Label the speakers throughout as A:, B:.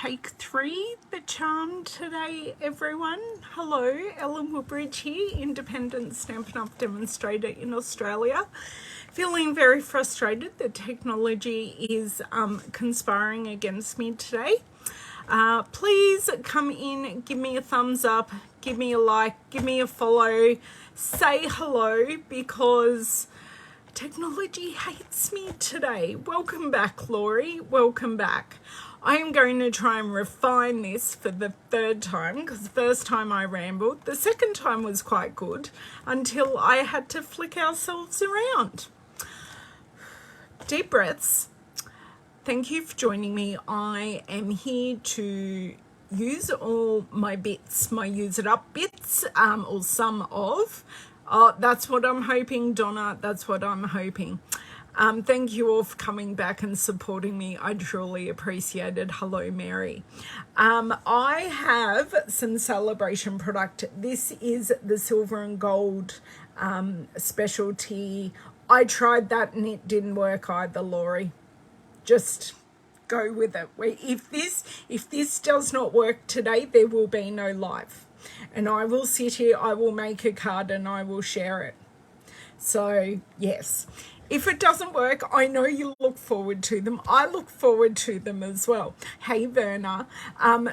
A: take 3, the charm today, everyone. Hello, Ellen Woodbridge here, independent Stampin' Up! Demonstrator in Australia. Feeling very frustrated that technology is conspiring against me today. Please come in, give me a thumbs up, give me a like, give me a follow, say hello, because technology hates me today. Welcome back, Laurie. Welcome back. I am going to try and refine this for the 3rd time, because the first time I rambled. The second time was quite good until I had to flick ourselves around. Deep breaths. Thank you for joining me. I am here to use all my bits, my use it up bits, or some of. That's what I'm hoping, Donna. That's what I'm hoping. Thank you all for coming back and supporting me. I truly appreciate it. Hello, Mary. I have some celebration product. This is the silver and gold specialty. I tried that and it didn't work either, Laurie. Just go with it. If this does not work today, there will be no live. And I will sit here, I will make a card and I will share it. So, yes. If it doesn't work, I know you look forward to them. I look forward to them as well. Hey, Verna.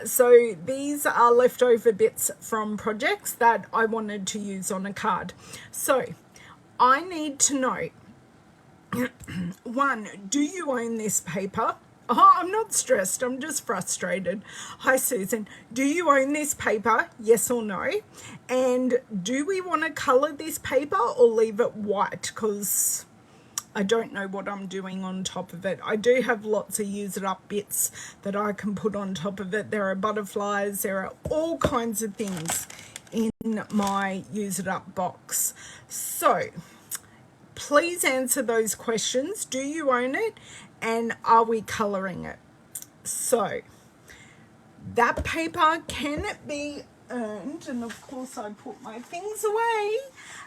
A: So these are leftover bits from projects that I wanted to use on a card. So I need to know, 1, do you own this paper? Oh, I'm not stressed. I'm just frustrated. Hi, Susan. Do you own this paper? Yes or no? And do we want to colour this paper or leave it white? Because I don't know what I'm doing on top of it. I do have lots of use it up bits that I can put on top of it. There are butterflies. There are all kinds of things in my use it up box. So please answer those questions. Do you own it? And are we colouring it? So that paper can be earned, and of course I put my things away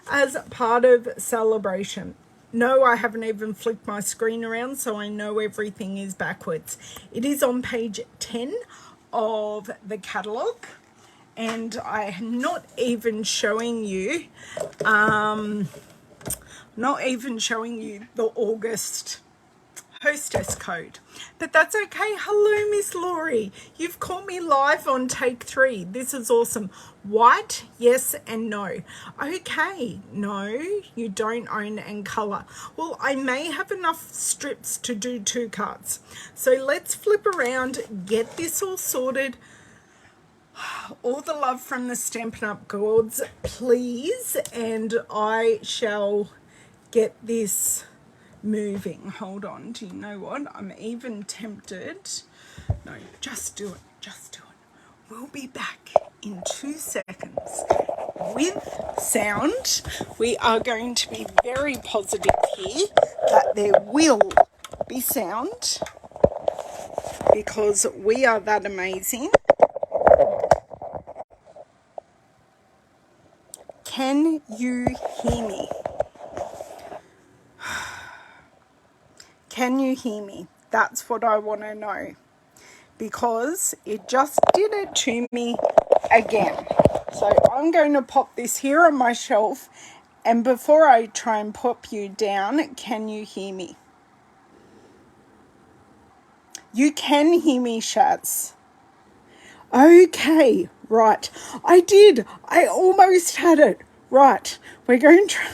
A: as part of celebration. No, I haven't even flicked my screen around, so I know everything is backwards. It is on page 10 of the catalogue, and I'm not even showing you the August hostess code, but that's okay. Hello, Miss Laurie. You've caught me live on take 3. This is awesome. White, yes and no. Okay, no, you don't own and color. Well, I may have enough strips to do 2 cards. So let's flip around, get this all sorted. All the love from the Stampin' Up! Gourds, please, and I shall get this moving. Hold on. Do you know what? I'm even tempted. No, just do it. Just do it. We'll be back in 2 seconds with sound. We are going to be very positive here that there will be sound because we are that amazing. Can you hear me? Can you hear me? That's what I want to know, because it just did it to me again. So I'm going to pop this here on my shelf, and before I try and pop you down, can you hear me? You can hear me, Shaz. Okay, right. I did. I almost had it. Right. We're going to try.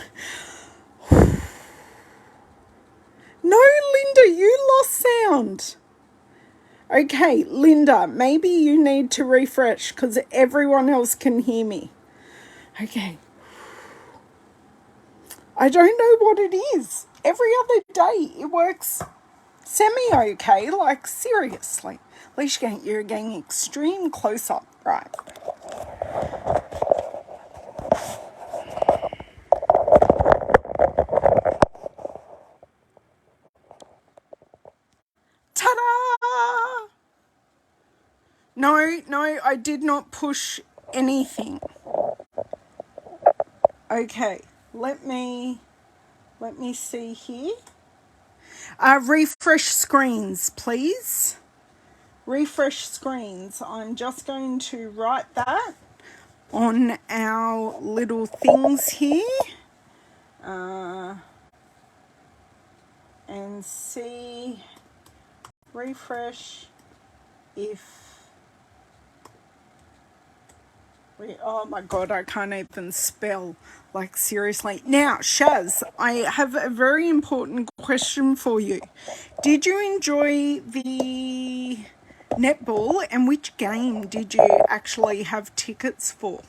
A: No, Linda, you lost sound. Okay, Linda, maybe you need to refresh because everyone else can hear me. Okay. I don't know what it is. Every other day it works semi-okay, like seriously. At least you're getting extreme close-up, right? Ta-da! No, I did not push anything. Okay, let me see here. Refresh screens, please. refresh screens. I'm just going to write that on our little things here and see, refresh if oh my god, I can't even spell, like seriously. Now Shaz, I have a very important question for you. Did you enjoy the netball, and which game did you actually have tickets for?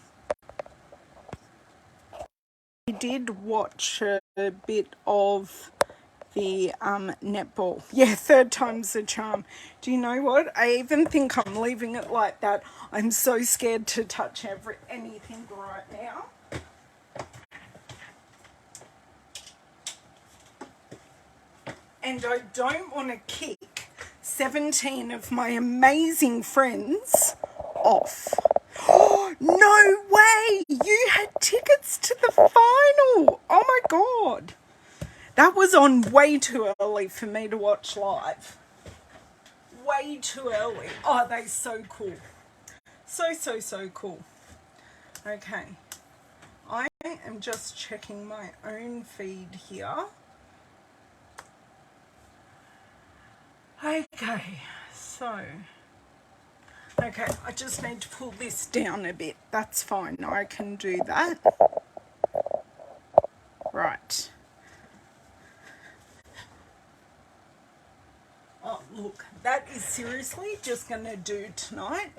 A: I did watch a bit of the netball. Yeah, third time's the charm. Do you know what? I even think I'm leaving it like that. I'm so scared to touch anything right now. And I don't want to kick 17 of my amazing friends off. Oh, no way! You had tickets to the final! Oh my god! That was on way too early for me to watch live. Way too early. Oh, they're so cool. So cool. Okay. I am just checking my own feed here. Okay, so... Okay, I just need to pull this down a bit. That's fine. I can do that. Right. Oh, look, that is seriously just going to do tonight.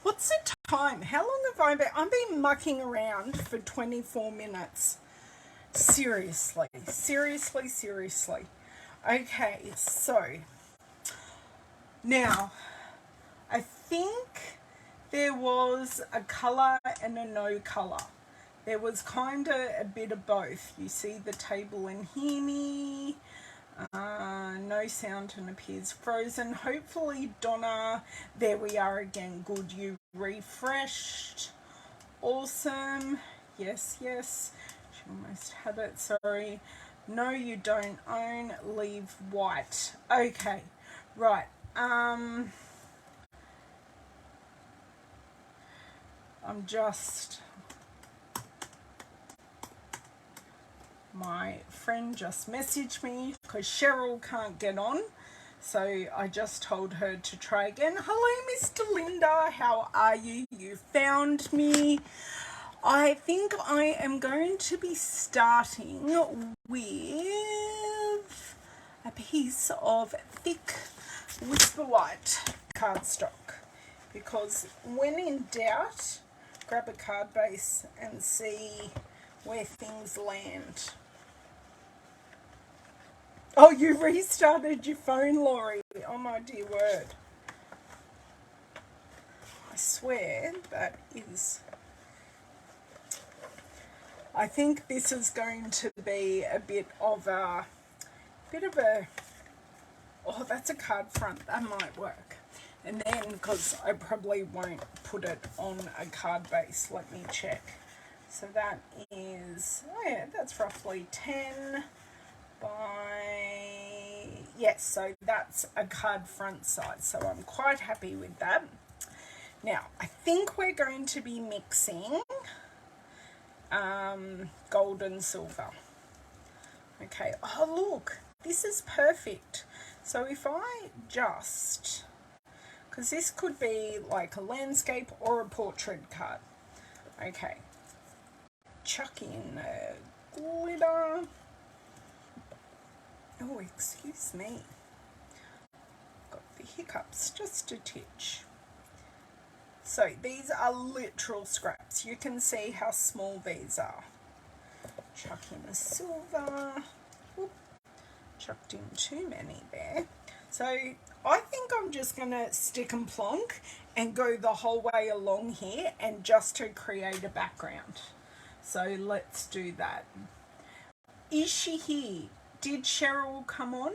A: What's the time? How long have I been? I've been mucking around for 24 minutes. Seriously. Okay, so now I think there was a colour and a no colour. There was kind of a bit of both. You see the table and hear me. No sound and appears frozen. Hopefully, Donna, there we are again. Good, you refreshed. Awesome. Yes. She almost had it, sorry. No, you don't own, leave white. Okay, right. I'm just... My friend just messaged me because Cheryl can't get on, so I just told her to try again. Hello, Mr. Linda, how are you? You found me. I think I am going to be starting with a piece of thick Whisper White cardstock, because when in doubt, grab a card base and see where things land. Oh, you restarted your phone, Laurie. Oh my dear word. I swear that is... I think this is going to be a bit of a... Oh, that's a card front. That might work. And then, because I probably won't put it on a card base, let me check. So that is... Oh yeah, that's roughly 10... by, yes, so that's a card front size, so I'm quite happy with that. Now I think we're going to be mixing gold and silver. Okay, oh look, this is perfect. So if I just, because this could be like a landscape or a portrait card. Okay, chuck in glitter. Oh, excuse me. Got the hiccups just a titch. So these are literal scraps. You can see how small these are. Chuck in the silver. Whoop. Chucked in too many there. So I think I'm just going to stick and plonk and go the whole way along here and just to create a background. So let's do that. Is she here? Did Cheryl come on?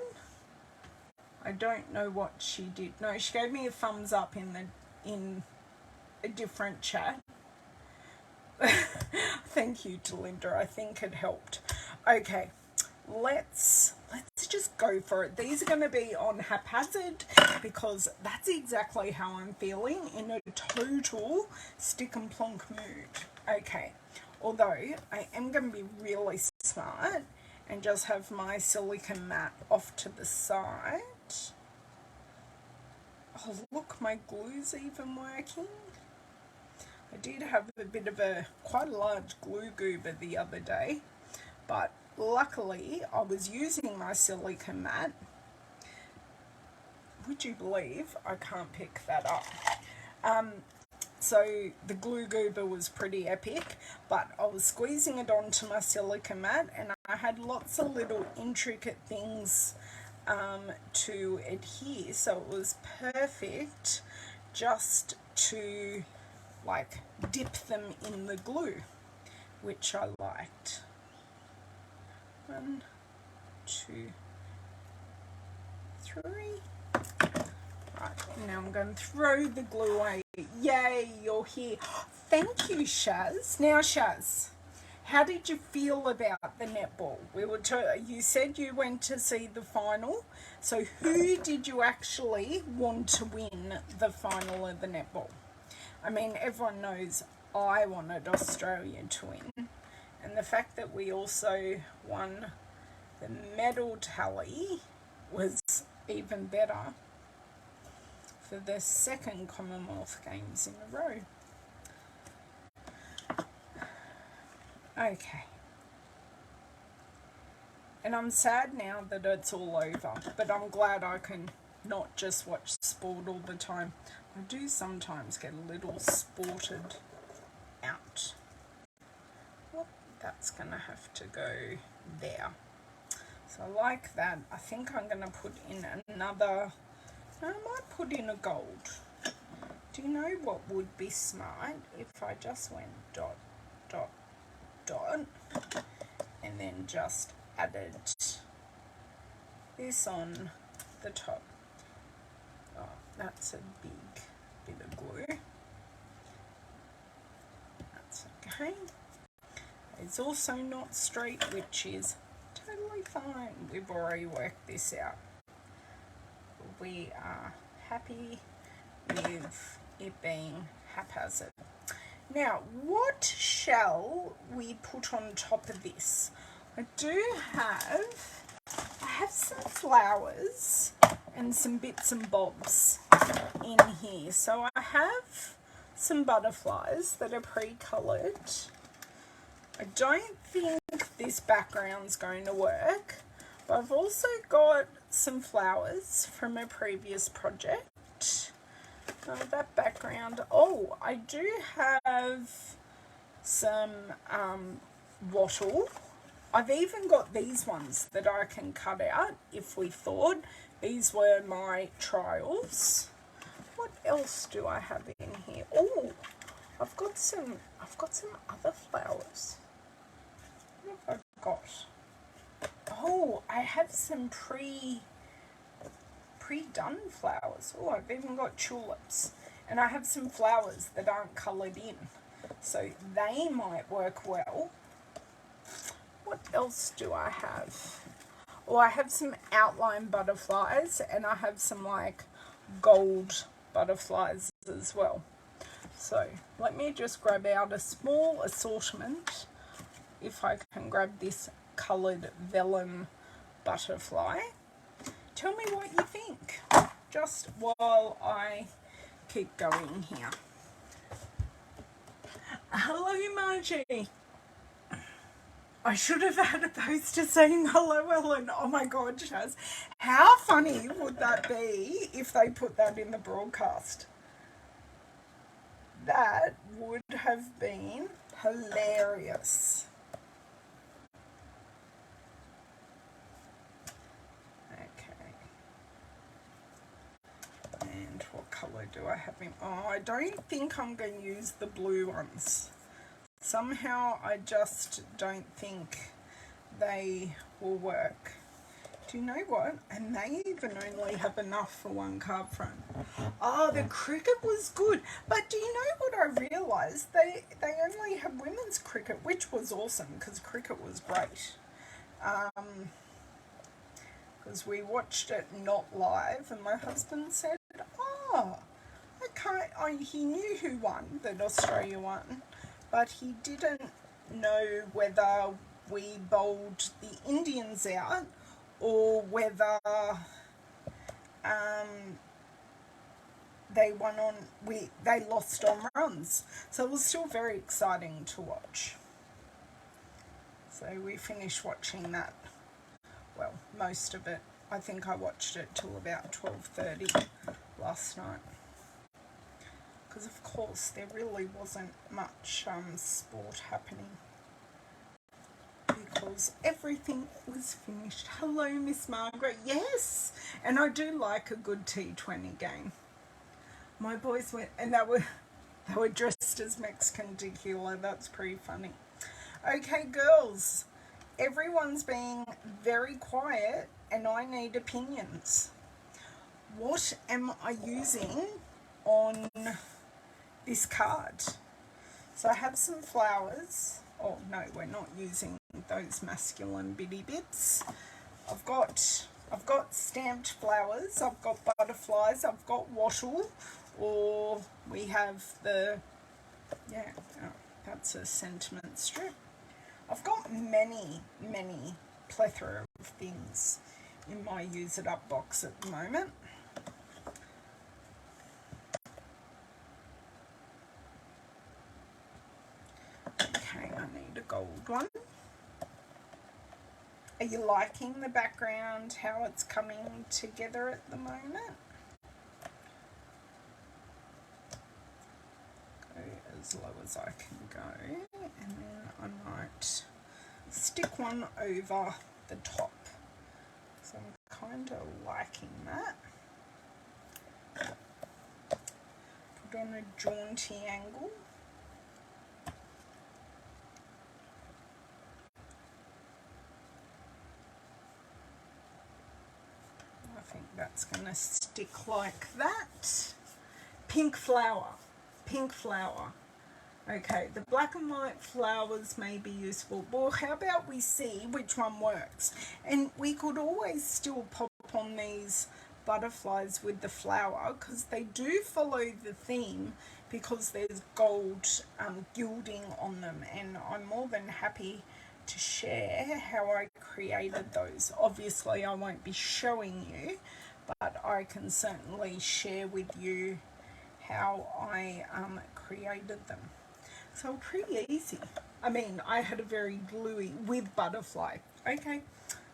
A: I don't know what she did. No, she gave me a thumbs up in a different chat. Thank you to Linda. I think it helped. Okay, let's just go for it. These are going to be on haphazard because that's exactly how I'm feeling, in a total stick and plonk mood. Okay, although I am going to be really smart and just have my silicone mat off to the side. Oh look, my glue's even working. I did have a bit of quite a large glue goober the other day, but luckily I was using my silicone mat. Would you believe I can't pick that up? So the glue goober was pretty epic, but I was squeezing it onto my silicone mat and I had lots of little intricate things to adhere, so it was perfect just to like dip them in the glue, which I liked. 1, 2, 3. Right, now I'm going to throw the glue away. Yay, you're here. Thank you, Shaz. Now, Shaz, how did you feel about the netball? You said you went to see the final. So who did you actually want to win the final of the netball? I mean, everyone knows I wanted Australia to win. And the fact that we also won the medal tally was even better for the second Commonwealth Games in a row. Okay. And I'm sad now that it's all over, but I'm glad I can not just watch sport all the time. I do sometimes get a little sported out. Well, that's going to have to go there. So I like that. I think I'm going to put in another, I might put in a gold. Do you know what would be smart if I just went dot, dot, dot, and then just added this on the top. Oh, that's a big bit of glue. That's okay. It's also not straight, which is totally fine. We've already worked this out. We are happy with it being haphazard. Now, what shall we put on top of this? I have some flowers and some bits and bobs in here. So I have some butterflies that are pre-coloured. I don't think this background's going to work, but I've also got some flowers from a previous project. That background, oh, I do have some wattle. I've even got these ones that I can cut out if we thought. These were my trials. What else do I have in here? Oh, I've got some other flowers. What have I got? Oh, I have some pre-done flowers. Oh, I've even got tulips. And I have some flowers that aren't coloured in. So they might work well. What else do I have? Oh, I have some outline butterflies and I have some like gold butterflies as well. So let me just grab out a small assortment. If I can grab this coloured vellum butterfly. Tell me what you think, just while I keep going here. Hello, Margie. I should have had a poster saying hello, Ellen. Oh my God, Shaz. How funny would that be if they put that in the broadcast? That would have been hilarious. And what colour do I have in? Oh, I don't think I'm going to use the blue ones. Somehow I just don't think they will work. Do you know what? I may even only have enough for one card front. Oh, the cricket was good. But do you know what I realised? They only have women's cricket, which was awesome because cricket was great. because we watched it not live, and my husband said, oh, he knew who won, that Australia won, but he didn't know whether we bowled the Indians out or whether they lost on runs. So it was still very exciting to watch. So we finished watching that, well, most of it. I think I watched it till about 12:30 last night. Because of course there really wasn't much sport happening, because everything was finished. Hello, Miss Margaret. Yes, and I do like a good T20 game. My boys went, and they were dressed as Mexican tequila. That's pretty funny. Okay, girls, everyone's being very quiet, and I need opinions. What am I using on this card? So I have some flowers. Oh no, we're not using those masculine bitty bits. I've got stamped flowers, I've got butterflies, I've got wattle, or we have the, yeah, oh, that's a sentiment strip. I've got many plethora of things in my use it up box at the moment. Okay, I need a gold one. Are you liking the background, how it's coming together at the moment? Go as low as I can go, and then I might stick one over the top. So I'm kind of liking that. Put on a jaunty angle. I think that's going to stick like that. Pink flower, pink flower. Okay, the black and white flowers may be useful. Well, how about we see which one works? And we could always still pop on these butterflies with the flower, because they do follow the theme, because there's gold gilding on them, and I'm more than happy to share how I created those. Obviously I won't be showing you, but I can certainly share with you how I created them. So pretty easy. I mean, I had a very gluey with butterfly. Okay,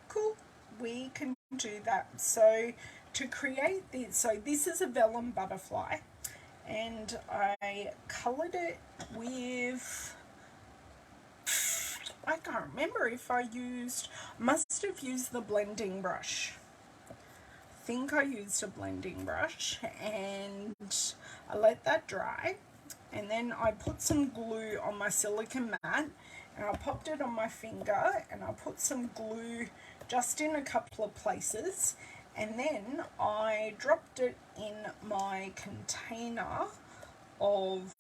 A: cool. We can do that. So to create this, so this is a Vellum Butterfly, and I coloured it with, I can't remember if I must have used the blending brush. I think I used a blending brush, and I let that dry. And then I put some glue on my silicone mat, and I popped it on my finger, and I put some glue just in a couple of places, and then I dropped it in my container of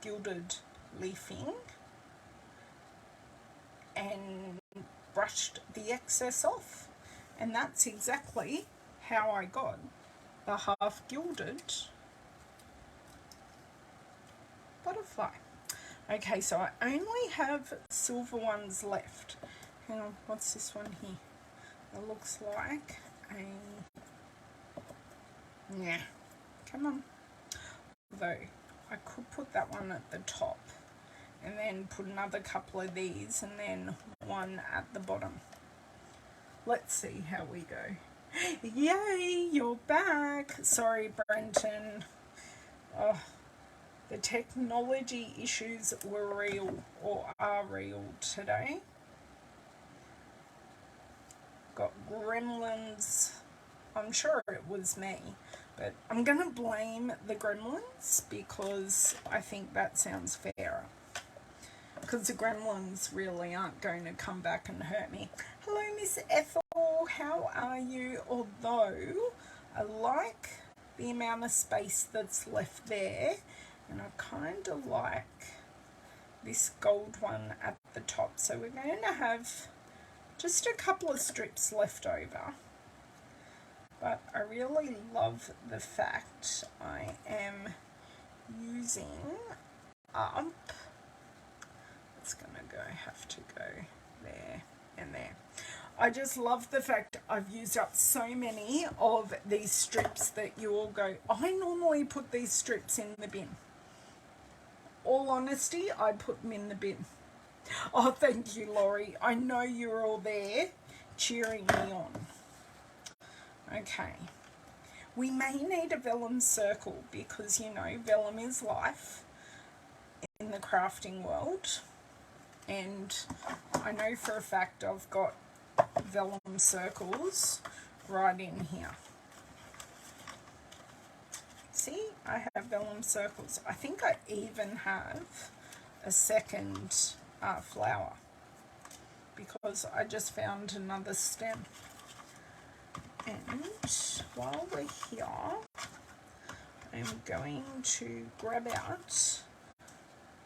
A: gilded leafing and brushed the excess off. And that's exactly how I got the half gilded butterfly. Okay, so I only have silver ones left. Hang on, what's this one here? It looks like a, yeah, come on. Although I could put that one at the top, and then put another couple of these, and then one at the bottom. Let's see how we go. Yay, you're back. Sorry, Brenton. Oh, the technology issues were real, or are real today. Got gremlins. I'm sure it was me, but I'm going to blame the gremlins, because I think that sounds fairer. Because the gremlins really aren't going to come back and hurt me. Hello, Miss Ethel. How are you? Although I like the amount of space that's left there, and I kind of like this gold one at the top. So we're going to have Just a couple of strips left over. But I really love the fact I am using up. It's gonna have to go there and there. I just love the fact I've used up so many of these strips that you all go, I normally put these strips in the bin. All honesty, I put them in the bin. Oh, thank you, Laurie. I know you're all there cheering me on. Okay. We may need a vellum circle because, you know, vellum is life in the crafting world. And I know for a fact I've got vellum circles right in here. See, I have vellum circles. I think I even have a second flower because I just found another stem. And while we're here, I'm going to grab out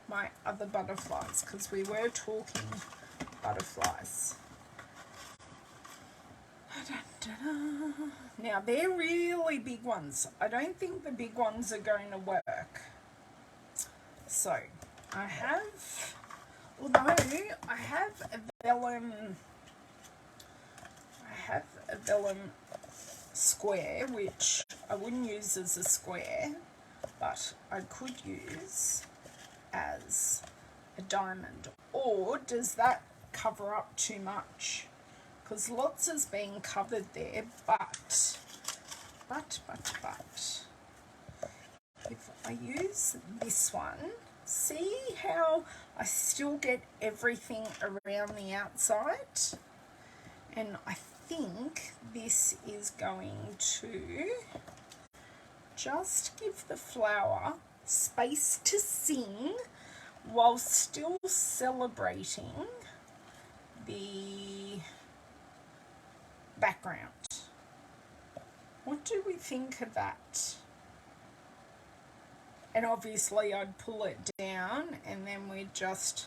A: my other butterflies because we were talking butterflies. Now they're really big ones. I don't think the big ones are going to work. So I have, although I have a vellum square, which I wouldn't use as a square, but I could use as a diamond. Or does that cover up too much? Because lots is being covered there, but if I use this one, see how I still get everything around the outside? And I think this is going to just give the flower space to sing while still celebrating the background. What do we think of that? And obviously I'd pull it down and then we'd just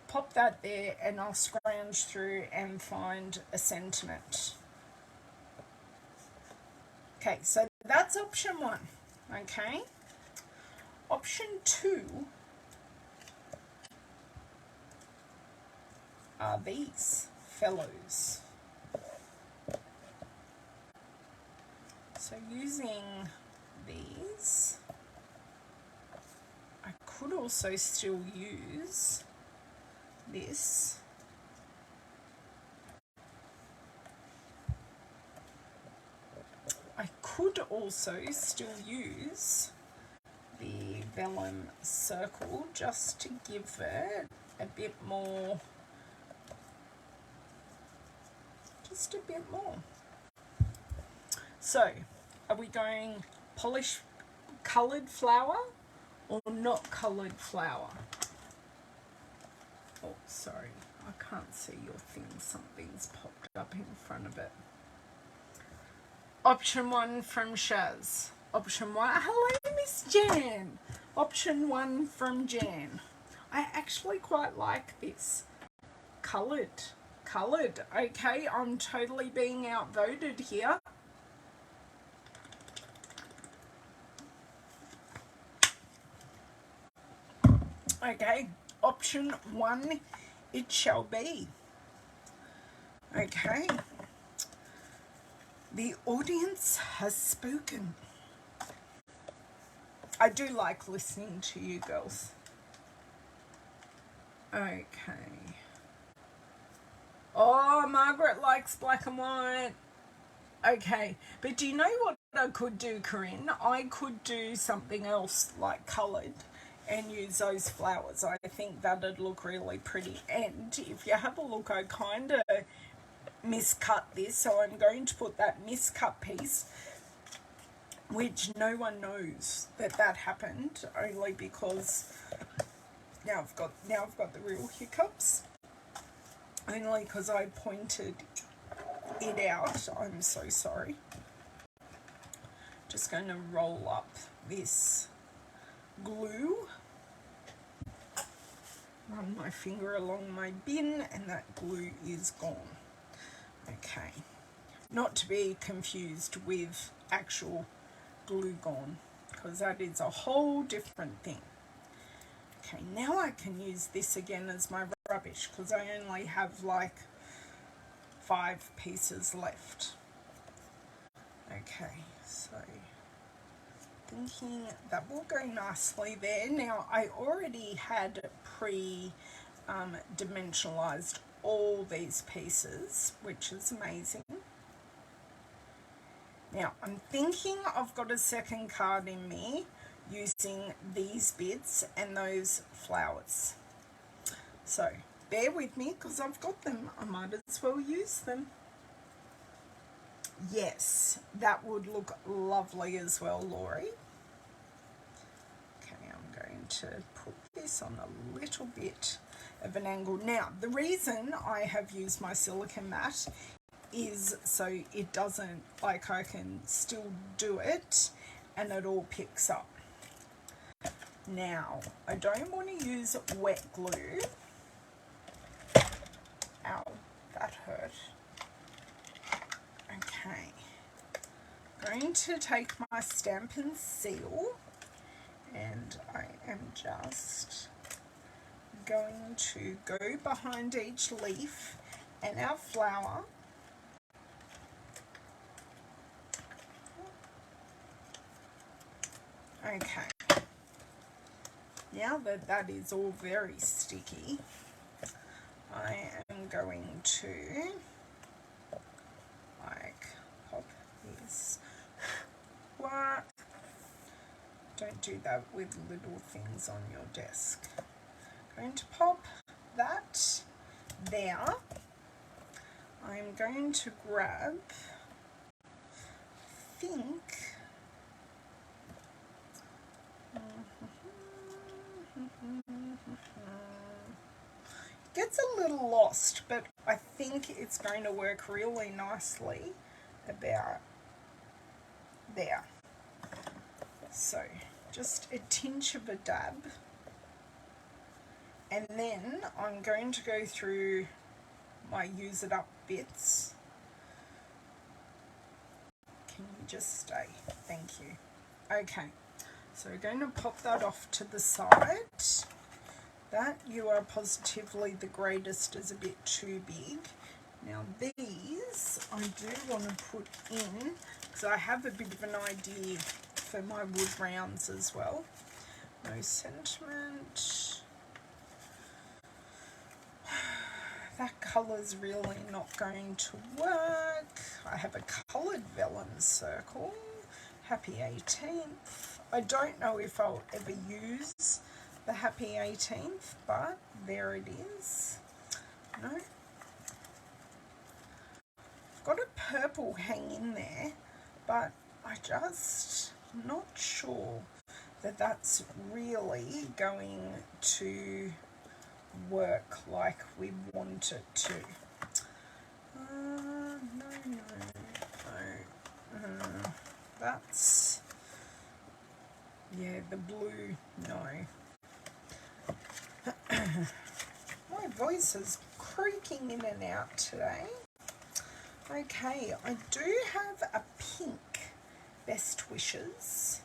A: pop that there and I'll scrounge through and find a sentiment. Okay, so that's option one. Okay. Option two are these fellows. So using these, I could also still use this. I could also still use the vellum circle just to give it a bit more, just a bit more. So, are we going polished coloured flower or not coloured flower? Oh, sorry, I can't see your thing. Something's popped up in front of it. Option one from Shaz. Option one, hello Miss Jan. Option one from Jan. I actually quite like this. Coloured. Okay, I'm totally being outvoted here. Okay, option one, it shall be. Okay. The audience has spoken. I do like listening to you girls. Okay. Oh, Margaret likes black and white. Okay, but do you know what I could do, Corinne? I could do something else like coloured and use those flowers. I think that'd look really pretty. And if you have a look, I kind of miscut this, so I'm going to put that miscut piece, which no one knows that happened, only because now I've got the real hiccups, only because I pointed it out. I'm so sorry. Just going to roll up this glue, run my finger along my bin, and that glue is gone. Okay, not to be confused with actual glue gone, because that is a whole different thing. Okay, now I can use this again as my rubbish, because I only have like 5 pieces left. Okay, so thinking that will go nicely there. Now I already had dimensionalized all these pieces, which is amazing. Now I'm thinking I've got a second card in me using these bits and those flowers. So bear with me because I've got them. I might as well use them. Yes, that would look lovely as well, Laurie. Okay, I'm going to put this on a little bit of an angle. Now, the reason I have used my silicone mat is so it doesn't, like, I can still do it and it all picks up. Now, I don't want to use wet glue. Ow, that hurt. Okay, I'm going to take my Stampin' seal and I am just going to go behind each leaf and our flower. Okay, now that that is all very sticky, I am going to pop this. What? Don't do that with little things on your desk. Going to pop that there. I'm going to grab, I think, gets a little lost, but I think it's going to work really nicely about there. So just a tinge of a dab, and then I'm going to go through my use it up bits. Can you just stay? Thank you. Okay, so we're going to pop that off to the side. That You Are Positively the Greatest is a bit too big. Now these I do want to put in because I have a bit of an idea for my wood rounds as well. No sentiment. That colour's really not going to work. I have a coloured vellum circle. Happy 18th. I don't know if I'll ever use the Happy 18th, but there it is. No. I've got a purple hang in there, but I just not sure that that's really going to work like we want it to. No. That's, yeah, the blue, no. My voice is creaking in and out today. Okay, I do have a pink Best Wishes,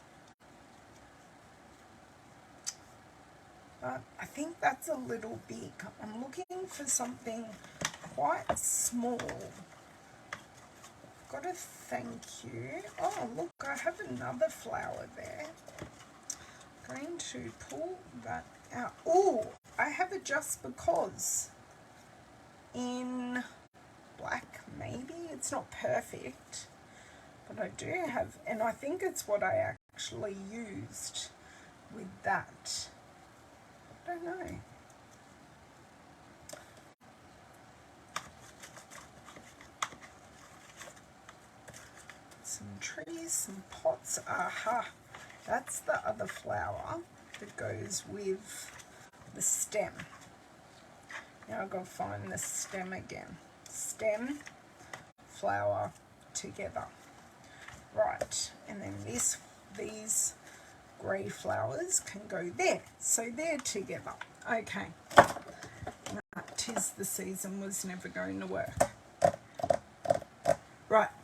A: but I think that's a little big. I'm looking for something quite small. I've got a thank you. Oh, look, I have another flower there. I'm going to pull that out. Oh, I have a Just Because in black, maybe. It's not perfect, but I do have, and I think it's what I actually used with that. I don't know. Some trees, some pots. Aha, that's the other flower that goes with the stem. Now I've got to find the stem again. Stem, flower together. Right, and then these grey flowers can go there. So they're together. Okay. 'Tis the season was never going to work.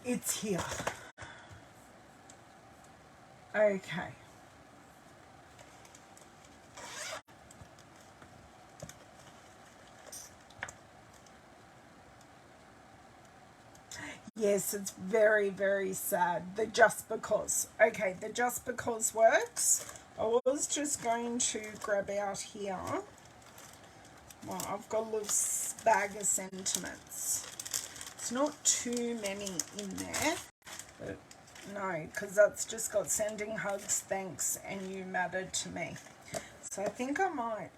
A: it's here. Okay. Yes, it's very, very sad. The just because. Okay, the just because works. I was just going to grab out here. Well, I've got a little bag of sentiments. It's not too many in there. But no, because that's just got sending hugs, thanks, and you mattered to me. So I think I might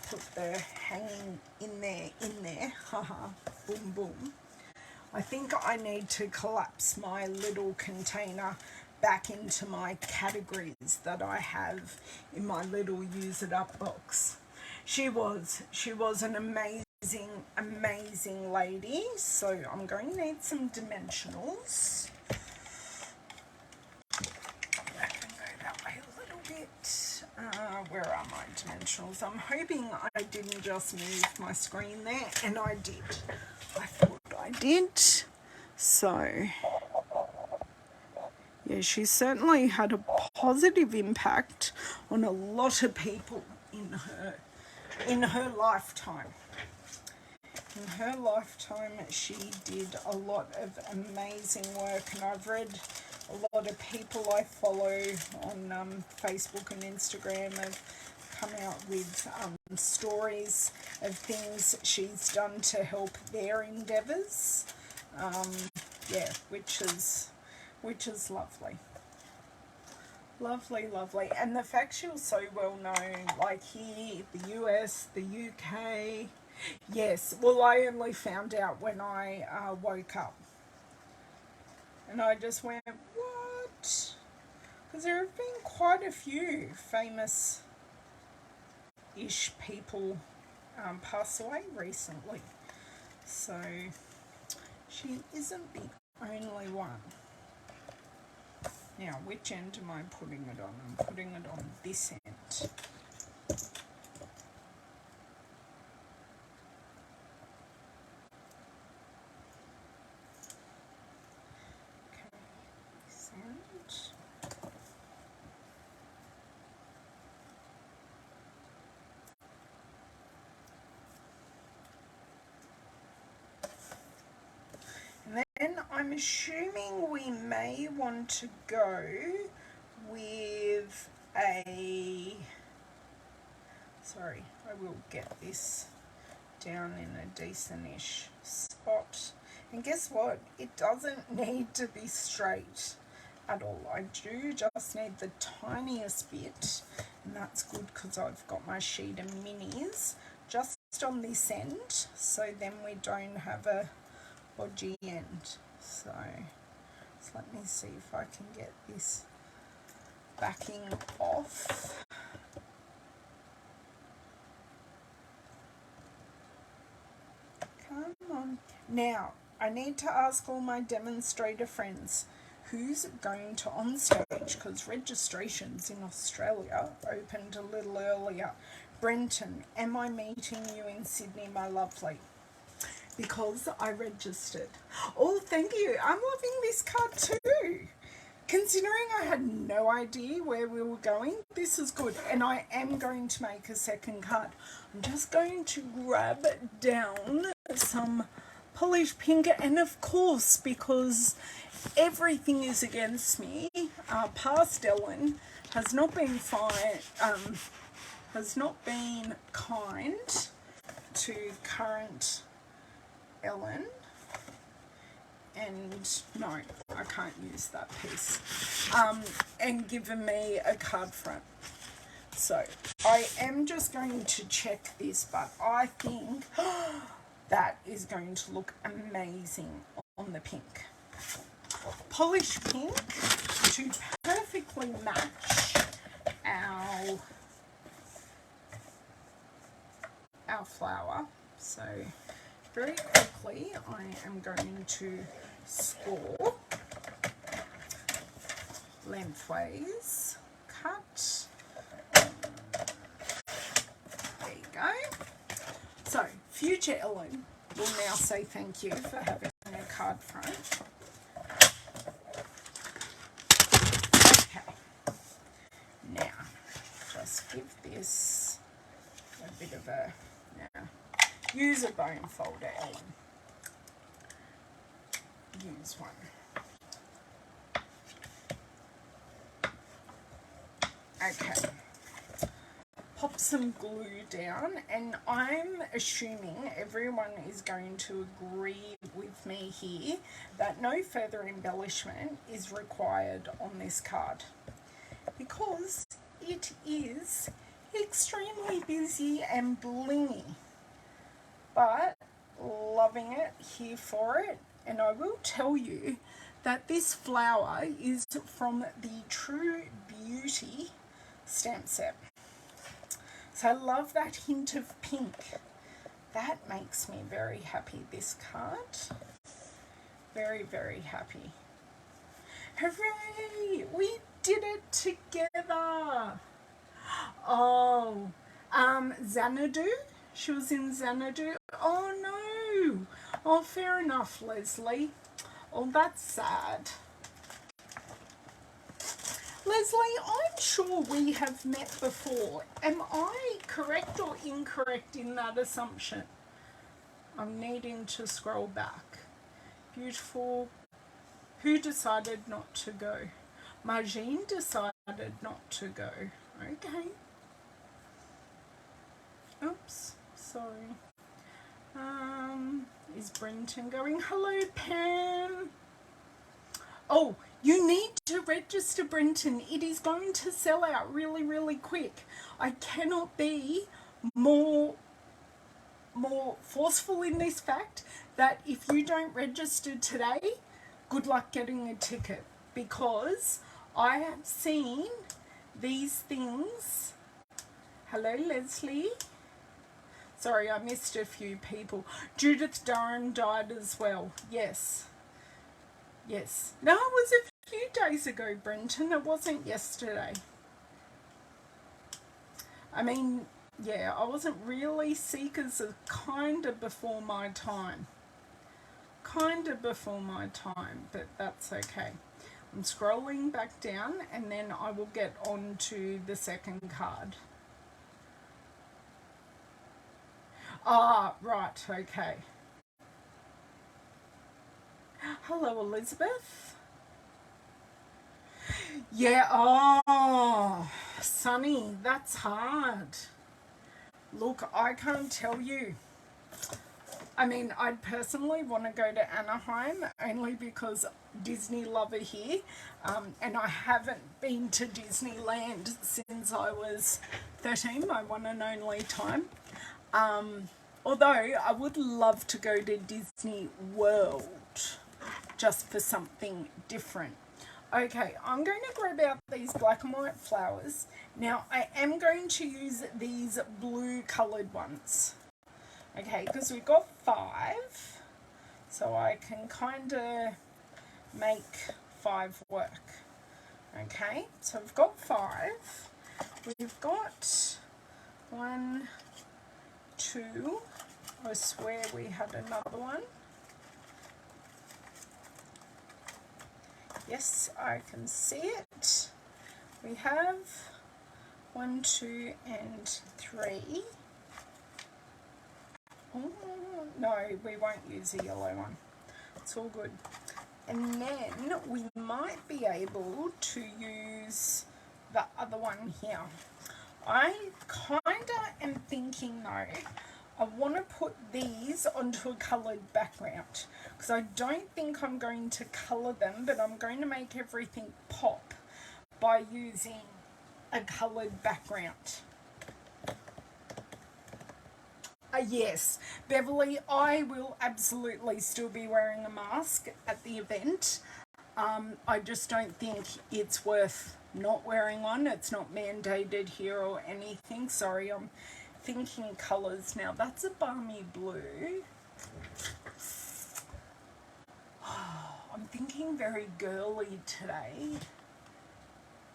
A: put the hanging in there. Haha, boom, boom. I think I need to collapse my little container back into my categories that I have in my little use it up box. She was an amazing lady. So I'm going to need some dimensionals. I can go that way a little bit. Where are my dimensionals? I'm hoping I didn't just move my screen there, and I did. I thought I did. So yeah, she certainly had a positive impact on a lot of people in her lifetime. In her lifetime, she did a lot of amazing work, and I've read a lot of people I follow on Facebook and Instagram have come out with stories of things she's done to help their endeavours. Yeah, which is lovely. Lovely. And the fact she was so well known, like here, the US, the UK. Yes, well, I only found out when I woke up. And I just went, what? Because there have been quite a few famous-ish people pass away recently. So she isn't the only one. Now, which end am I putting it on? I'm putting it on this end. Okay, this end. And then I'm assuming we may want to go with a... Sorry, I will get this down in a decent-ish spot. And guess what? It doesn't need to be straight at all. I do just need the tiniest bit, and that's good because I've got my sheet of minis just on this end, so then we don't have a bodgy end. So let me see if I can get this backing off. Come on. Now, I need to ask all my demonstrator friends who's going to on stage, because registrations in Australia opened a little earlier. Brenton, am I meeting you in Sydney, my lovely? Because I registered. Oh, thank you. I'm loving this card too. Considering I had no idea where we were going, this is good. And I am going to make a second card. I'm just going to grab down some polished pink, and of course, because everything is against me, past Ellen has not been kind to current Ellen. And no, I can't use that piece. And given me a card front. So I am just going to check this, but I think that is going to look amazing on the pink. Polished pink to perfectly match our flower. So very quickly I am going to score lengthways, cut. There you go. So future Ellen will now say thank you for having a card front. Okay. Now, just give this a bit of a, now, use a bone folder, Ellen. Use one. Okay. Pop some glue down, and I'm assuming everyone is going to agree with me here that no further embellishment is required on this card, because it is extremely busy and blingy, but loving it, here for it. And I will tell you that this flower is from the True Beauty stamp set. So I love that hint of pink. That makes me very happy, this card. Very, very happy. Hooray! We did it together! Oh, Xanadu? She was in Xanadu? Oh no! Oh, fair enough, Leslie. Oh, that's sad. Leslie, I'm sure we have met before. Am I correct or incorrect in that assumption? I'm needing to scroll back. Beautiful. Who decided not to go? Margine decided not to go. Okay. Oops, sorry. Is Brenton going? Hello, Pam. Oh, you need to register, Brenton. It is going to sell out really, really quick. I cannot be more forceful in this fact that if you don't register today, good luck getting a ticket, because I have seen these things. Hello, Leslie. Sorry, I missed a few people. Judith Durham died as well. Yes. Yes. No, it was a few days ago, Brenton. It wasn't yesterday. I mean, yeah, I wasn't really sick, as a kind of before my time. Kind of before my time, but that's okay. I'm scrolling back down, and then I will get on to the second card. Ah, right, okay. Hello, Elizabeth. Yeah, oh, Sunny, that's hard. Look, I can't tell you. I mean, I'd personally want to go to Anaheim only because Disney lover here, and I haven't been to Disneyland since I was 13, my one and only time. Although I would love to go to Disney World just for something different. Okay, I'm going to grab out these black and white flowers. Now, I am going to use these blue coloured ones. Okay, because we've got 5, so I can kind of make 5 work. Okay, so we've got 5. We've got 1, 2, I swear we had another one. Yes, I can see it. We have 1, 2, and 3. Oh, no, we won't use a yellow one. It's all good. And then we might be able to use the other one here. I kind of am thinking though, I want to put these onto a coloured background, because I don't think I'm going to colour them, but I'm going to make everything pop by using a coloured background. Yes, Beverly, I will absolutely still be wearing a mask at the event. I just don't think it's worth not wearing one. It's not mandated here or anything. Sorry, I'm thinking colours now. That's a balmy blue. I'm thinking very girly today.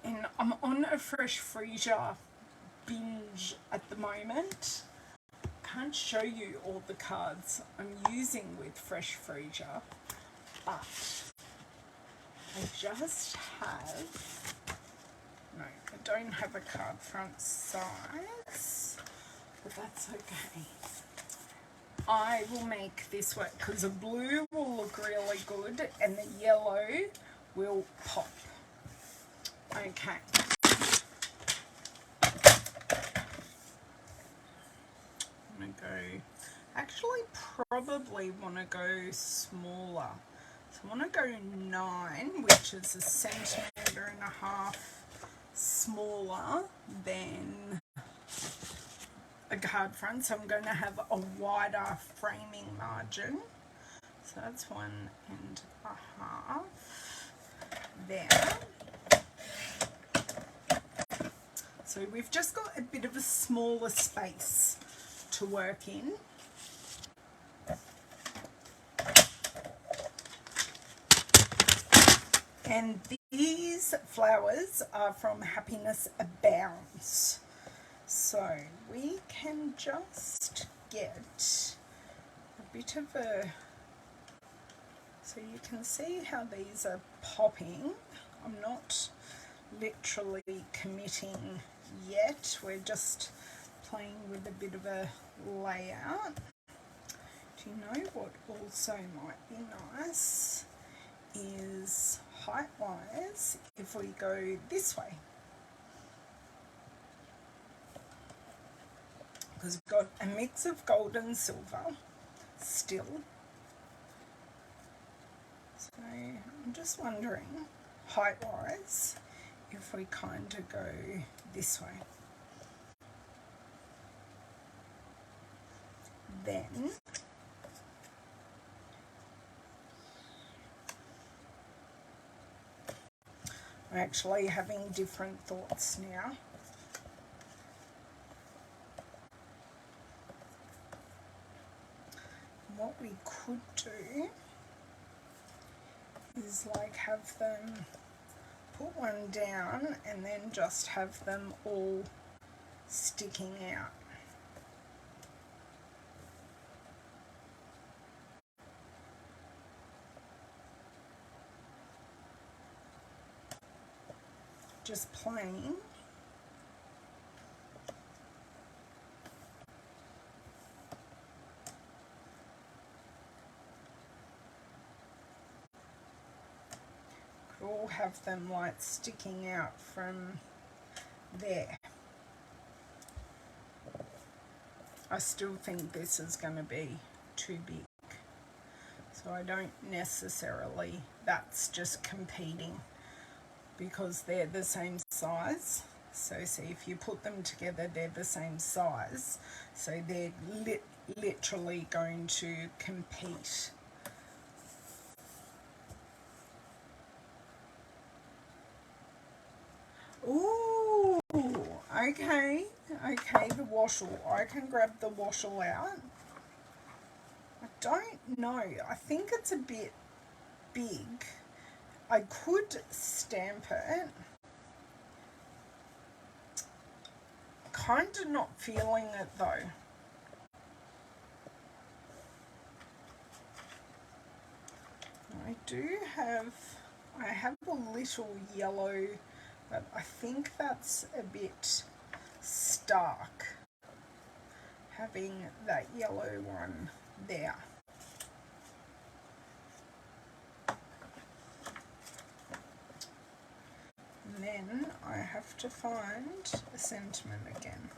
A: And I'm on a Fresh Freesia binge at the moment. Can't show you all the cards I'm using with Fresh Freesia. but I just have, no, I don't have a card front size, but that's okay. I will make this work because the blue will look really good and the yellow will pop. Okay. I'm going to go, actually probably want to go smaller. So I want to go 9, which is a centimetre and a half smaller than a card front. So I'm going to have a wider framing margin. So that's 1.5 there. So we've just got a bit of a smaller space to work in. And these flowers are from Happiness Abounds. So we can just get a bit of a, so you can see how these are popping. I'm not literally committing yet. We're just playing with a bit of a layout. Do you know what also might be nice is height wise if we go this way, because we've got a mix of gold and silver still. So I'm just wondering height wise if we kind of go this way, then I'm actually having different thoughts now. What we could do is like have them put one down and then just have them all sticking out. Just plain. Could all have them like sticking out from there. I still think this is going to be too big. So I don't necessarily, that's just competing because they're the same size. So see, if you put them together, they're the same size. So they're literally going to compete. Ooh, okay, the washel. I can grab the washel out. I don't know. I think it's a bit big. I could stamp it. Kind of not feeling it though. I have a little yellow, but I think that's a bit stark, having that yellow one there. And then I have to find a sentiment again.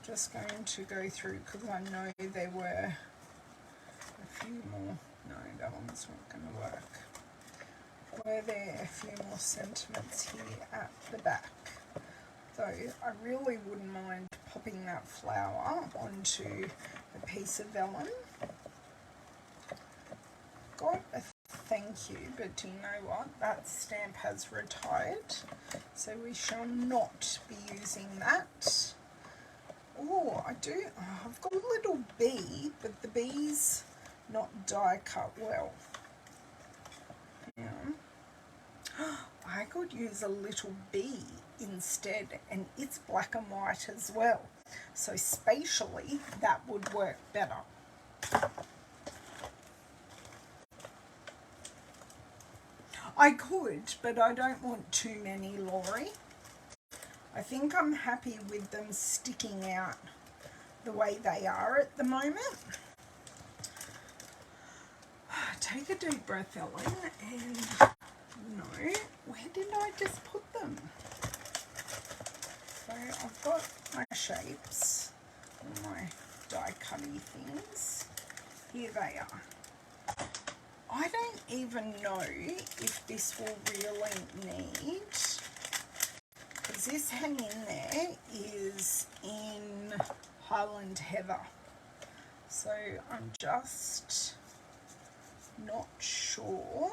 A: Just going to go through because I know there were a few more. No, that one's not going to work. Were there a few more sentiments here at the back? So I really wouldn't mind popping that flower onto a piece of vellum. Got a thank you, but do you know what? That stamp has retired, so we shall not be using that. Oh, I've got a little bee, but the bee's not die cut well. Yeah. I could use a little bee instead, and it's black and white as well. So spatially, that would work better. I could, but I don't want too many, Laurie. I think I'm happy with them sticking out the way they are at the moment. Take a deep breath, Ellen, and no, where did I just put them? So I've got my shapes, my die cutty things. Here they are. I don't even know if this will really need, because this hang in there is in Highland Heather. So I'm just not sure.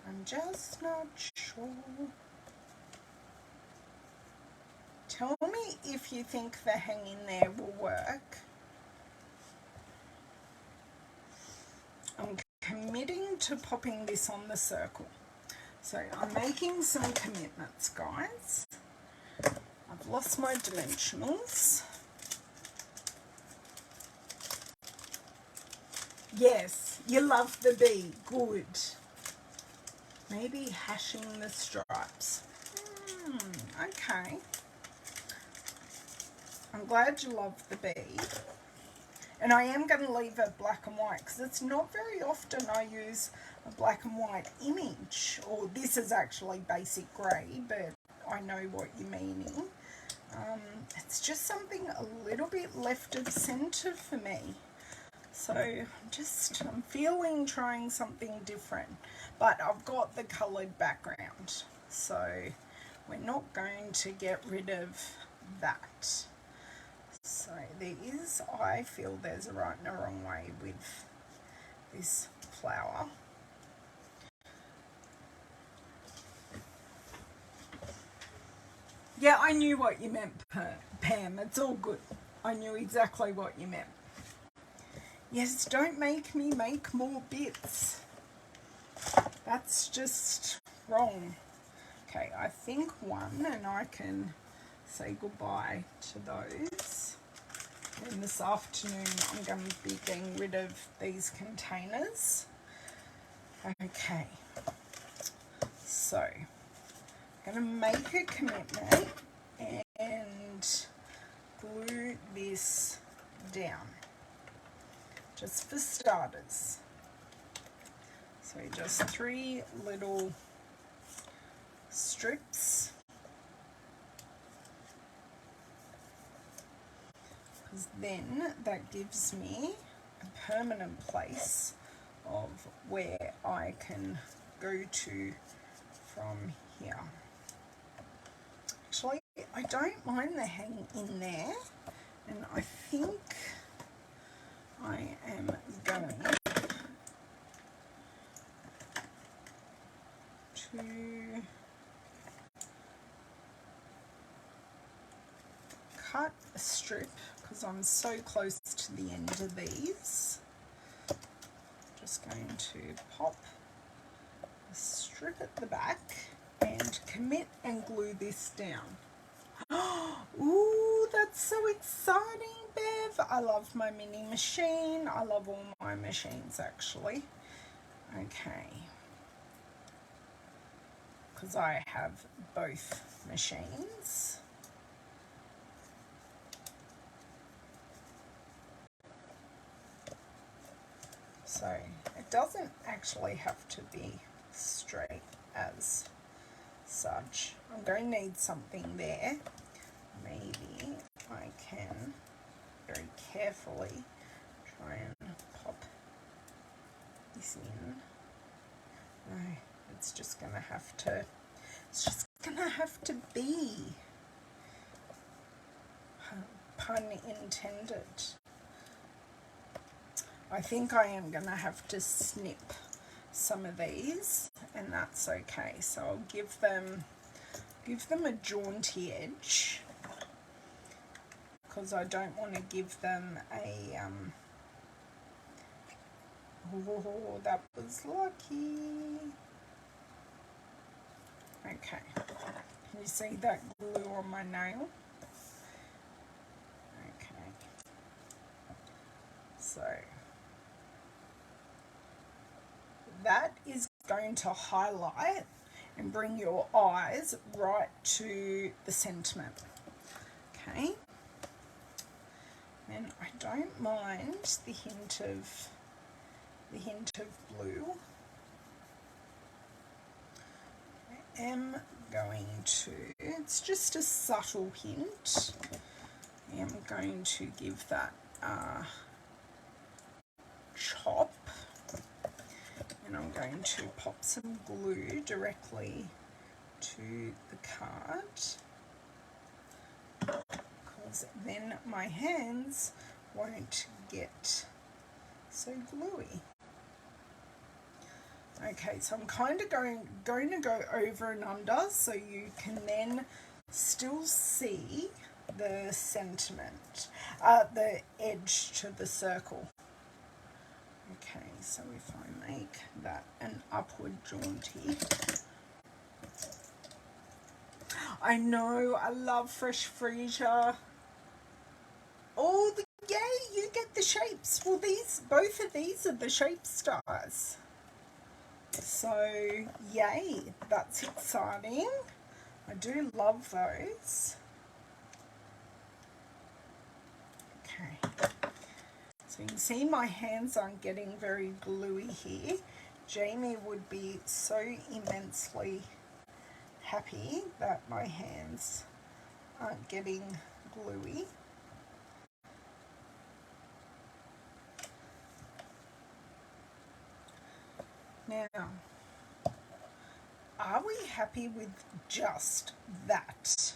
A: I'm just not sure. Tell me if you think the hang in there will work. I'm committing to popping this on the circle. So I'm making some commitments, guys. I've lost my dimensionals. Yes, you love the bee. Good. Maybe hashing the stripes. Okay. I'm glad you love the bee. And I am going to leave it black and white because it's not very often I use a black and white image. Or this is actually basic grey, but I know what you're meaning. It's just something a little bit left of centre for me. So I'm feeling trying something different. But I've got the coloured background. So we're not going to get rid of that. So I feel there's a right and a wrong way with this flower. Yeah, I knew what you meant, Pam. It's all good. I knew exactly what you meant. Yes, don't make me make more bits. That's just wrong. Okay, I think one, and I can say goodbye to those. And this afternoon I'm going to be getting rid of these containers. Okay, so I'm going to make a commitment and glue this down, just for starters. So just 3 little strips. Because then that gives me a permanent place of where I can go to from here. Actually, I don't mind the hang in there, and I think I am going to cut a strip because I'm so close to the end of these. Just going to pop a strip at the back and commit and glue this down. Ooh, that's so exciting, Bev. I love my mini machine. I love all my machines actually. Okay. Because I have both machines. So it doesn't actually have to be straight as such. I'm going to need something there. Maybe I can very carefully try and pop this in. No, it's just going to have to be, pun intended. I think I am going to have to snip some of these, and that's okay. So I'll give them a jaunty edge because I don't want to give them a oh, that was lucky. Okay, can you see that glue on my nail? Okay, So that is going to highlight and bring your eyes right to the sentiment. Okay. And I don't mind the hint of blue. I am going to, it's just a subtle hint. I am going to give that a chop, and I'm going to pop some glue directly to the card, because then my hands won't get so gluey. Okay, so I'm kind of going to go over and under so you can then still see the sentiment, the edge to the circle. Okay, so if I make that an upward jaunty. I know, I love fresh freesia. Oh, yay, you get the shapes. Well, both of these are the shape stars. So, yay, that's exciting. I do love those. Okay. So you can see my hands aren't getting very gluey here. Jamie would be so immensely happy that my hands aren't getting gluey. Now, are we happy with just that?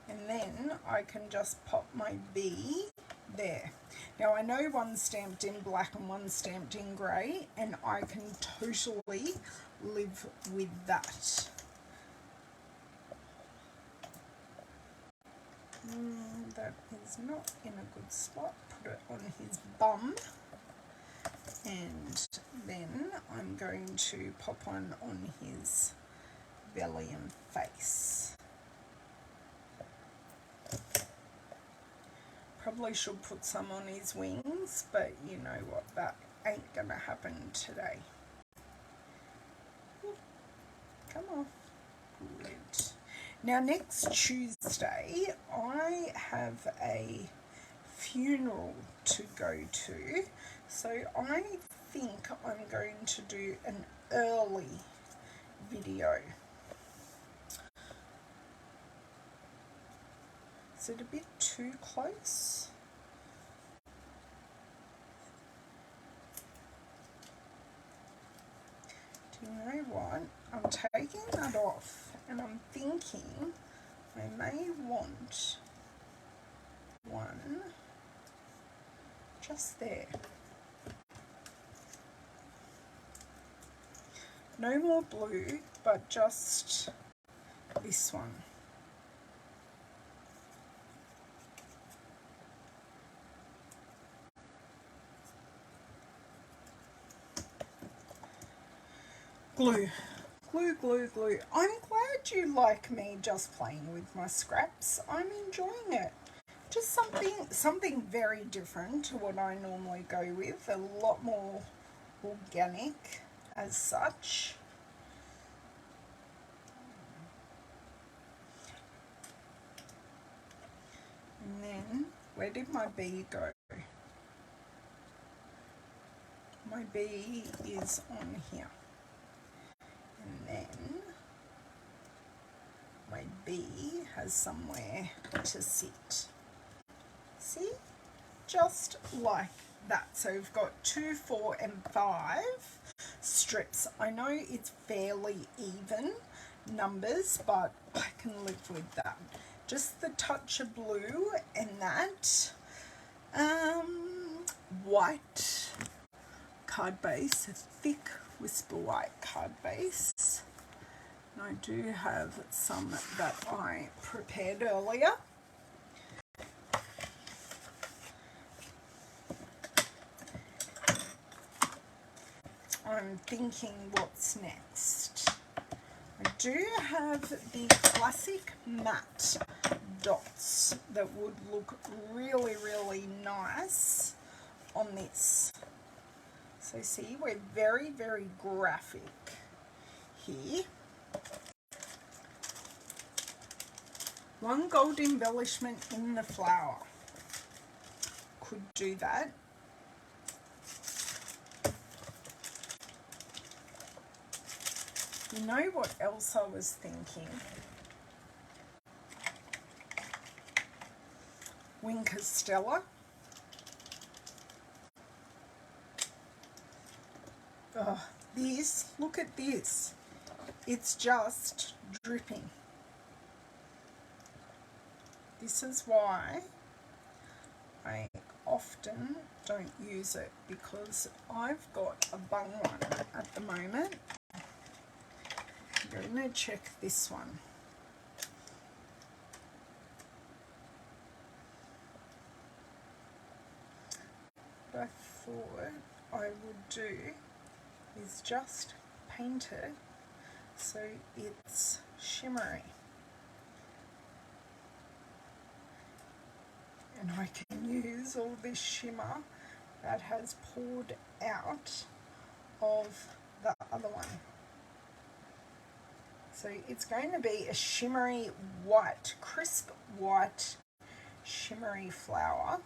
A: And then I can just pop my B there. Now I know one's stamped in black and one's stamped in grey, and I can totally live with that. That is not in a good spot. Put it on his bum. And then I'm going to pop on his belly and face. Probably should put some on his wings, but you know what, that ain't gonna happen today. Come on. Good. Now next Tuesday I have a funeral to go to, so I think I'm going to do an early video. Is it a bit too close? Do you know what? I'm taking that off and I'm thinking I may want one just there. No more blue, but just this one. Glue, glue, glue, glue. I'm glad you like me just playing with my scraps. I'm enjoying it. Just something very different to what I normally go with. A lot more organic as such. And then, where did my bee go? My bee is on here. And then my bee has somewhere to sit. See? Just like that. So we've got 2, 4 and 5 strips. I know it's fairly even numbers, but I can live with that. Just the touch of blue and that white card base, a thick whisper white card base. And I do have some that I prepared earlier. I'm thinking what's next. I do have the classic matte dots that would look really, really nice on this. So see, we're very, very graphic here. One gold embellishment in the flower could do that. You know what else I was thinking? Winker Stella. Oh, this, look at this. It's just dripping. This is why I often don't use it, because I've got a bung one at the moment. I'm going to check this one. What I thought I would do is just paint it so it's shimmery. And I can use all this shimmer that has poured out of the other one. So it's going to be a shimmery white, crisp white, shimmery flower.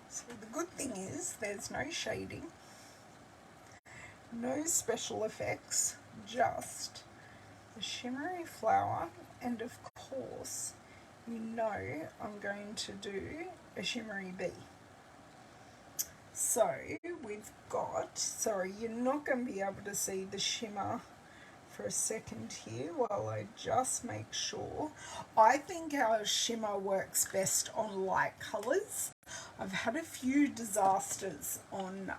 A: So the good thing is there's no shading, no special effects, just a shimmery flower, and of course you know I'm going to do a shimmery bee. So we've got, sorry, you're not going to be able to see the shimmer for a second here while I just make sure. I think our shimmer works best on light colours. I've had a few disasters on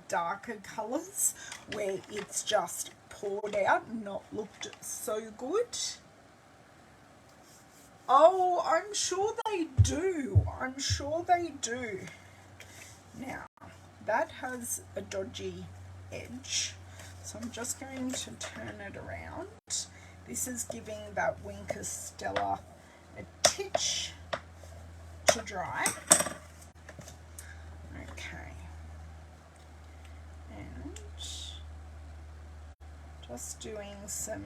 A: darker colours where it's just poured out and not looked so good. Oh, I'm sure they do. I'm sure they do. Now, that has a dodgy edge, so I'm just going to turn it around. This is giving that Winker Stella a titch to dry. Okay. And just doing some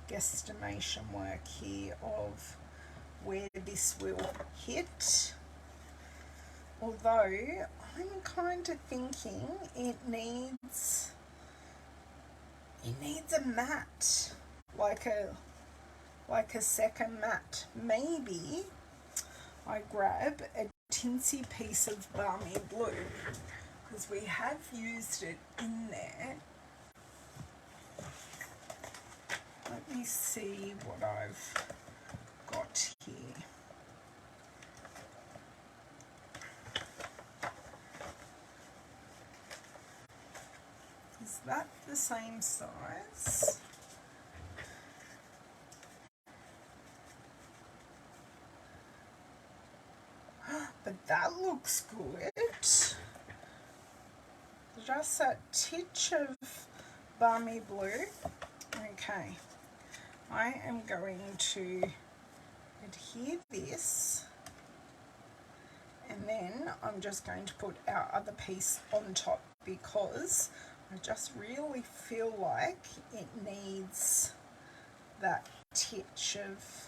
A: guesstimation work here of where this will hit. Although I'm kind of thinking it needs a matte, like a second matte. Maybe I grab a tinsy piece of Balmy Blue, because we have used it in there. Let me see what I've got here. Is that the same size? But that looks good. Just that titch of Balmy Blue. Okay, I am going to adhere this, and then I'm just going to put our other piece on top, because I just really feel like it needs that titch of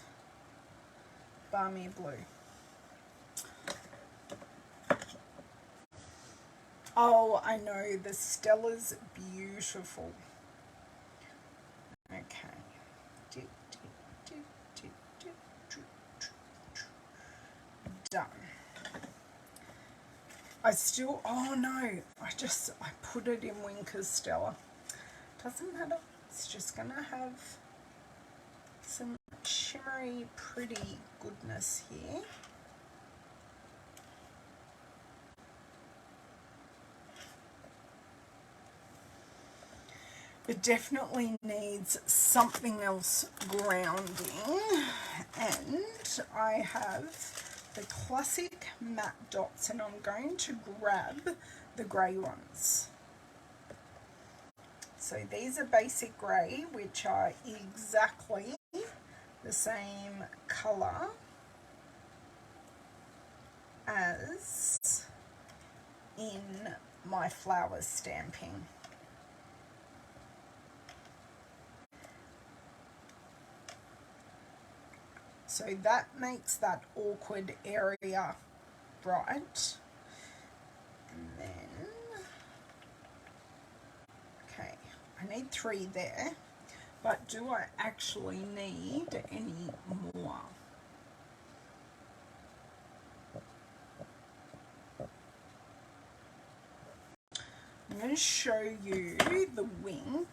A: Balmy Blue. Oh, I know, the Stella's beautiful. Okay. Done. I still, oh no, I put it in Winker Stella. Doesn't matter, it's just gonna have some shimmery, pretty goodness here. It definitely needs something else grounding, and I have the classic matte dots, and I'm going to grab the grey ones. So these are basic grey, which are exactly the same colour as in my flower stamping. So that makes that awkward area bright. And then, okay, I need 3 there, but do I actually need any more? I'm going to show you the wink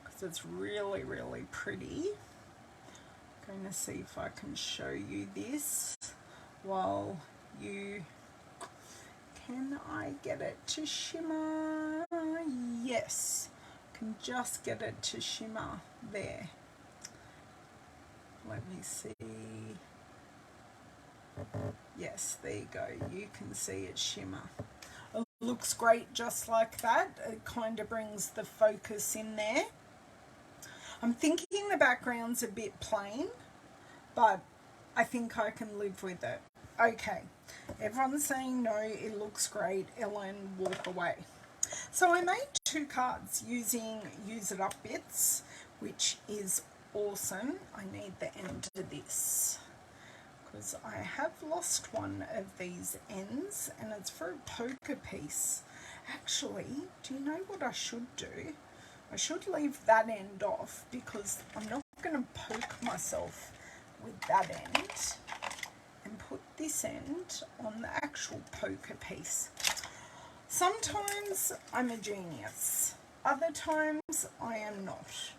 A: because it's really, really pretty. I'm going to see if I can show you this while you... Can I get it to shimmer? Yes, I can just get it to shimmer there. Let me see. Yes, there you go. You can see it shimmer. It looks great just like that. It kind of brings the focus in there. I'm thinking the background's a bit plain, but I think I can live with it. Okay, everyone's saying no, it looks great. Ellen, walk away. So I made 2 cards using Use It Up bits, which is awesome. I need the end of this because I have lost one of these ends and it's for a poker piece. Actually, do you know what I should do? I should leave that end off because I'm not going to poke myself with that end, and put this end on the actual poker piece. Sometimes I'm a genius, other times I am not.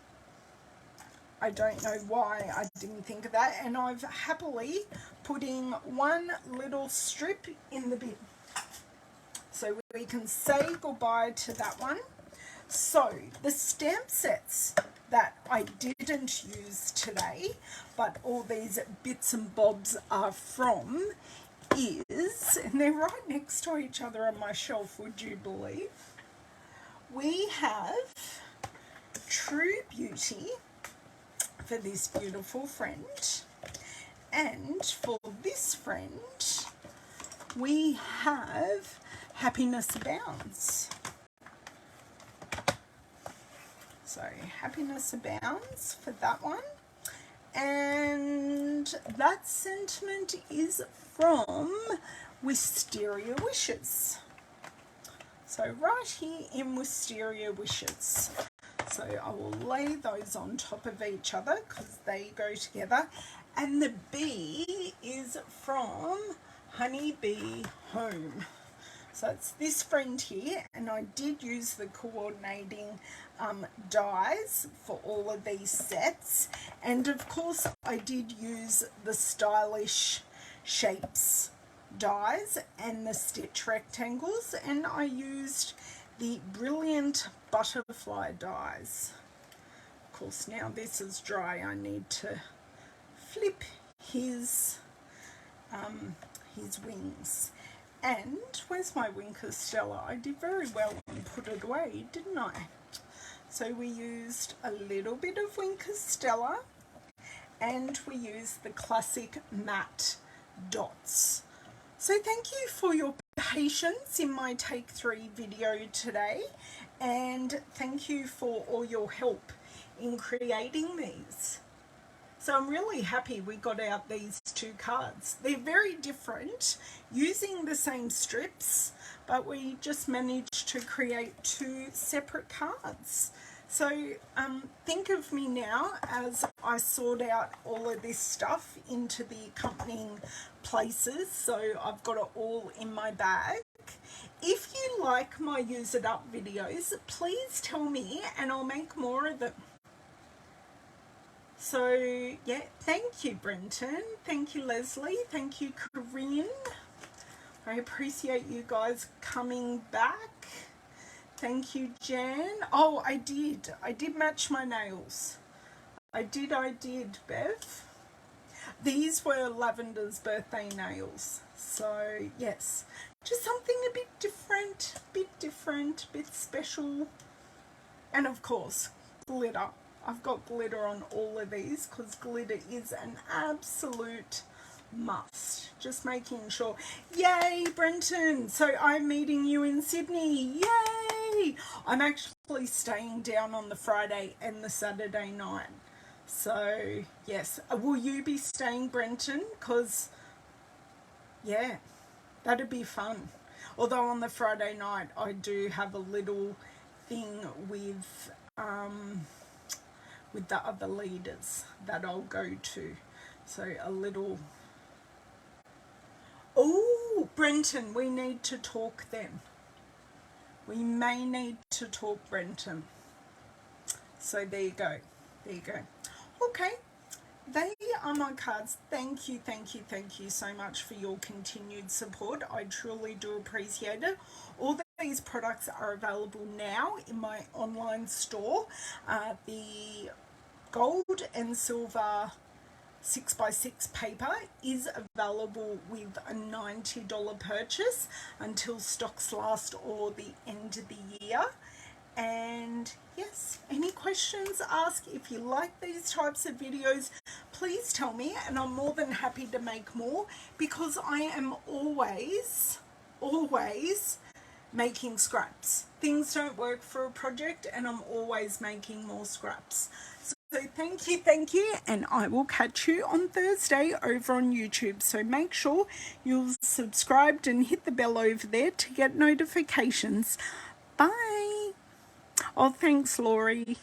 A: I don't know why I didn't think of that, and I've happily putting 1 little strip in the bin. So we can say goodbye to that one. So the stamp sets that I didn't use today, but all these bits and bobs are from, is, and they're right next to each other on my shelf, would you believe? We have True Beauty for this beautiful friend, and for this friend we have Happiness Abounds. So Happiness Abounds for that one, and that sentiment is from Wisteria Wishes. So right here in Wisteria Wishes. So I will lay those on top of each other because they go together. And the bee is from Honey Bee Home. So it's this friend here, and I did use the coordinating dies for all of these sets, and of course I did use the Stylish Shapes dies and the stitch rectangles, and I used the Brilliant Butterfly dies. Of course, now this is dry, I need to flip his wings. And where's my Winker Stella? I did very well and put it away, didn't I? So we used a little bit of Winker Stella, and we used the classic matte dots. So thank you for your patience in my Take 3 video today, and thank you for all your help in creating these. So I'm really happy we got out these 2 cards. They're very different, using the same strips, but we just managed to create 2 separate cards. So think of me now as I sort out all of this stuff into the accompanying places. So I've got it all in my bag. If you like my Use It Up videos, please tell me and I'll make more of them. So yeah, thank you Brenton, thank you Leslie, thank you Corinne. I appreciate you guys coming back. Thank you Jan. Oh, I did match my nails. I did Bev. These were Lavender's birthday nails. So yes, just something a bit different, bit special. And of course, glitter. I've got glitter on all of these because glitter is an absolute must. Just making sure. Yay, Brenton! So I'm meeting you in Sydney. Yay! I'm actually staying down on the Friday and the Saturday night. So yes, will you be staying, Brenton? Because yeah, that'd be fun. Although on the Friday night I do have a little thing with the other leaders that I'll go to. So a little... Oh, Brenton, we need to talk then. We may need to talk, Brenton. So there you go. There you go. Okay. They are my cards. Thank you, thank you, thank you so much for your continued support. I truly do appreciate it. All these products are available now in my online store. The gold and silver 6x6 paper is available with a $90 purchase until stocks last or the end of the year. And yes, any questions, ask. If you like these types of videos, please tell me, and I'm more than happy to make more, because I am always making scraps. Things don't work for a project and I'm always making more scraps. So thank you, and I will catch you on Thursday over on YouTube. So make sure you're subscribed and hit the bell over there to get notifications. Bye. Oh, thanks, Laurie.